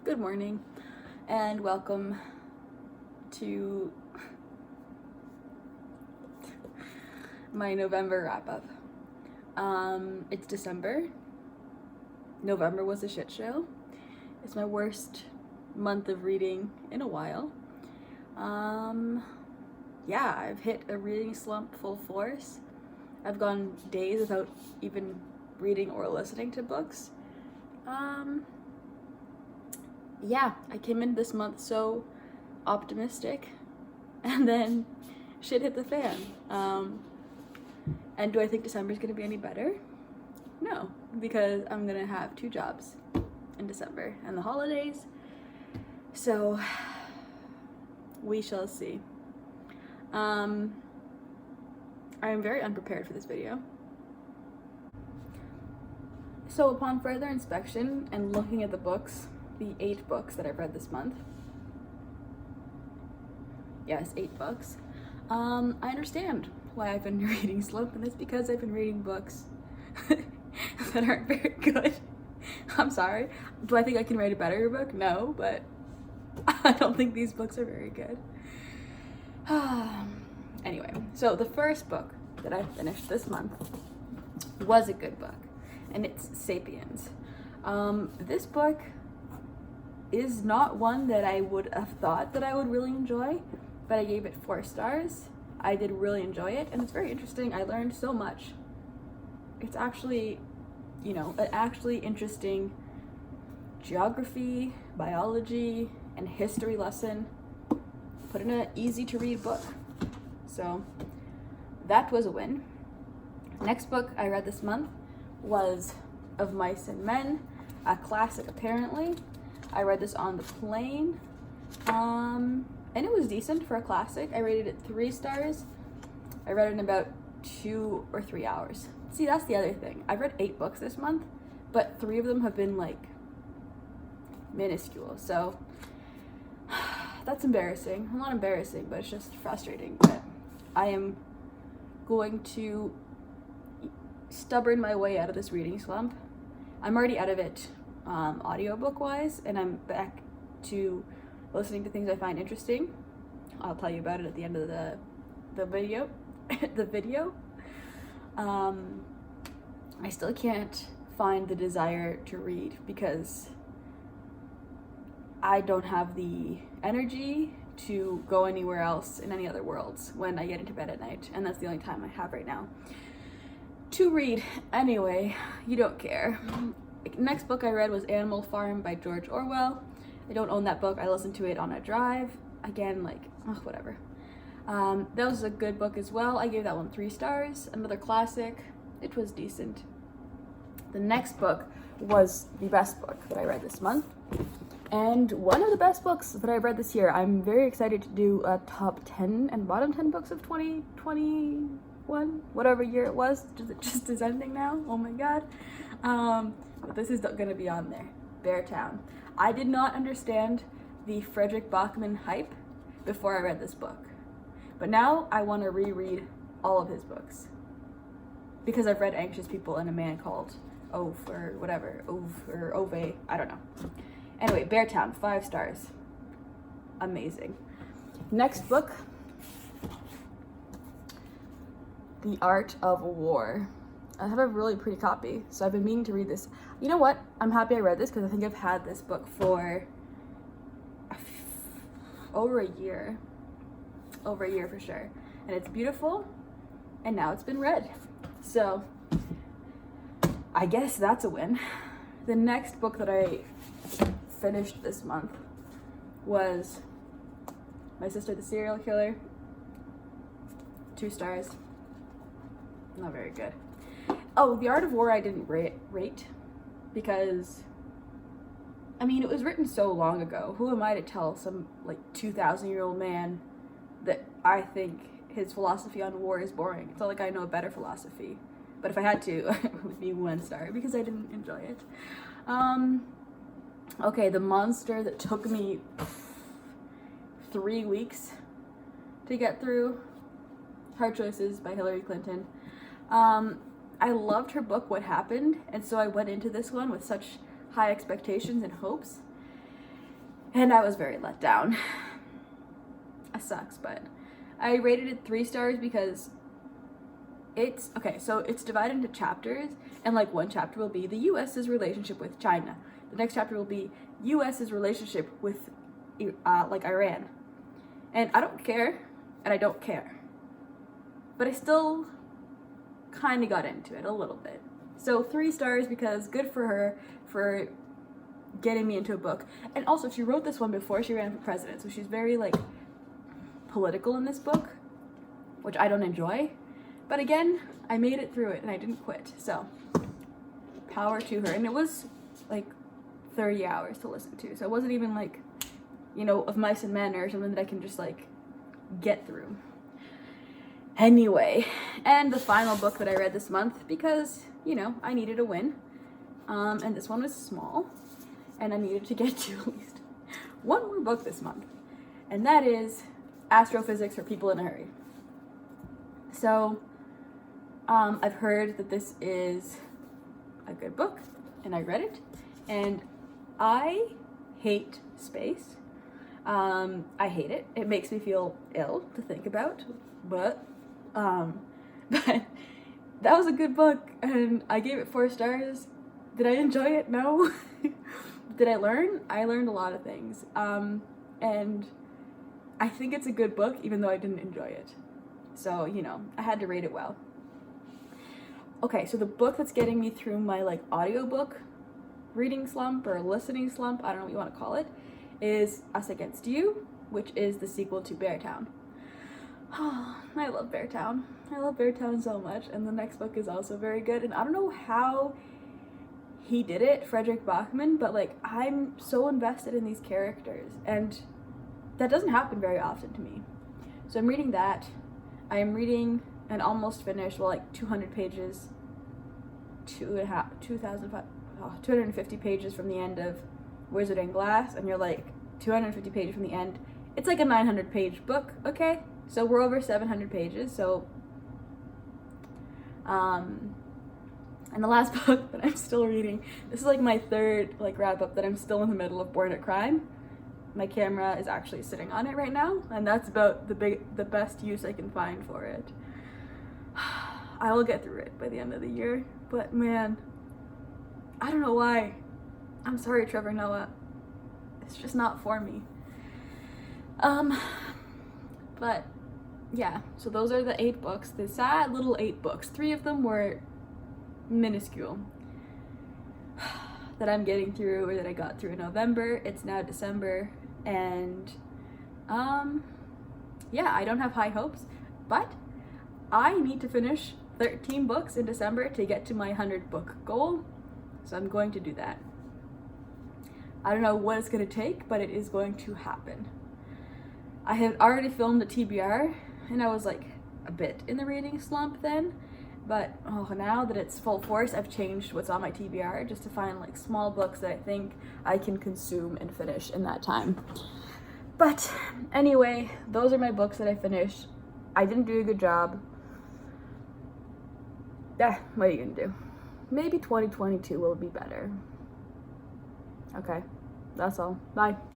Good morning, and welcome to my November wrap-up. It's December. November was a shit show. It's my worst month of reading in a while. Yeah, I've hit a reading slump full force. I've gone days without even reading or listening to books. Yeah, I came into this month so optimistic, and then shit hit the fan. And do I think December's gonna be any better? No, because I'm gonna have 2 jobs in December and the holidays. So we shall see. I am very unprepared for this video. So upon further inspection and looking at the books, the 8 books that I've read this month. Yes, 8 books. I understand why I've been reading slump, and it's because I've been reading books that aren't very good. I'm sorry. Do I think I can write a better book? No, but I don't think these books are very good. Anyway, so the first book that I finished this month was a good book, and it's Sapiens. This book is not one that I would have thought that I would really enjoy, but I gave it 4 stars. I did really enjoy it, and it's very interesting. I learned so much. It's actually, an actually interesting geography, biology, and history lesson put in an easy to read book. So that was a win. Next book I read this month was Of Mice and Men, a classic apparently. I read this on the plane, and it was decent for a classic. I rated it 3 stars. I read it in about 2 or 3 hours. See, that's the other thing. I've read 8 books this month, but 3 of them have been like minuscule. So that's embarrassing. Well, not embarrassing, but it's just frustrating. But I am going to stubborn my way out of this reading slump. I'm already out of it audiobook wise, and I'm back to listening to things I find interesting. I'll tell you about it at the end of the video. I still can't find the desire to read because I don't have the energy to go anywhere else in any other worlds when I get into bed at night, and that's the only time I have right now to read. Anyway, you don't care. Next book I read was Animal Farm by George Orwell. I don't own that book. I listened to it on a drive. Again, whatever. That was a good book as well. I gave that one 3 stars. Another classic. It was decent. The next book was the best book that I read this month, and one of the best books that I've read this year. I'm very excited to do a top 10 and bottom 10 books of 2021, whatever year it was. It just is ending now. Oh my god. But this is gonna be on there. Beartown. I did not understand the Frederick Bachman hype before I read this book, but now I want to reread all of his books because I've read Anxious People and A Man Called Ove or whatever, Ove, I don't know. Anyway, Beartown, 5 stars. Amazing. Next book, The Art of War. I have a really pretty copy, so I've been meaning to read this. You know what? I'm happy I read this because I think I've had this book for over a year. Over a year for sure. And it's beautiful, and now it's been read. So I guess that's a win. The next book that I finished this month was My Sister the Serial Killer. 2 stars. Not very good. Oh, The Art of War I didn't rate because, it was written so long ago. Who am I to tell some 2,000-year-old man that I think his philosophy on war is boring? It's not like I know a better philosophy. But if I had to, it would be 1 star because I didn't enjoy it. Okay, The Monster That Took Me 3 weeks to get through. Hard Choices by Hillary Clinton. I loved her book, What Happened, and so I went into this one with such high expectations and hopes. And I was very let down. It sucks, but I rated it 3 stars because it's, okay, so it's divided into chapters, and like one chapter will be the US's relationship with China. The next chapter will be US's relationship with like Iran. And I don't care, and I don't care. But I still kind of got into it a little bit. So 3 stars because good for her for getting me into a book. And also she wrote this one before she ran for president, so she's very like political in this book, which I don't enjoy. But again, I made it through it and I didn't quit. So power to her. And it was like 30 hours to listen to. So it wasn't even like, you know, Of Mice and Men or something that I can just like get through. Anyway, and the final book that I read this month because, you know, I needed a win. And this one was small and I needed to get to at least one more book this month. And that is Astrophysics for People in a Hurry. So, I've heard that this is a good book and I read it and I hate space. I hate it. It makes me feel ill to think about, but that was a good book and I gave it 4 stars. Did I enjoy it? No. Did I learn? I learned a lot of things. And I think it's a good book even though I didn't enjoy it. So, you know, I had to rate it well. Okay, so the book that's getting me through my like audiobook reading slump or listening slump, I don't know what you want to call it, is Us Against You, which is the sequel to Beartown. Oh, I love Beartown. I love Beartown so much, and the next book is also very good. And I don't know how he did it, Frederick Bachman, but like I'm so invested in these characters, and that doesn't happen very often to me. So I'm reading that. I am reading and almost finished, well, like 200 pages, 250 pages from the end of Wizard and Glass, and you're like 250 pages from the end. It's like a 900 page book, okay? So we're over 700 pages, so and the last book that I'm still reading, this is like my 3rd like wrap up that I'm still in the middle of, Born at Crime. My camera is actually sitting on it right now, and that's about the best use I can find for it. I will get through it by the end of the year, but man, I don't know why. I'm sorry, Trevor Noah. It's just not for me. But yeah, so those are the 8 books, the sad little 8 books. 3 of them were minuscule that I'm getting through, or that I got through in November. It's now December, and yeah, I don't have high hopes, but I need to finish 13 books in December to get to my 100 book goal, so I'm going to do that. I don't know what it's going to take, but it is going to happen. I had already filmed the TBR, and I was like a bit in the reading slump then, but now that it's full force, I've changed what's on my TBR just to find like small books that I think I can consume and finish in that time. But anyway, those are my books that I finished. I didn't do a good job. What are you gonna do? Maybe 2022 will be better. Okay, that's all. Bye.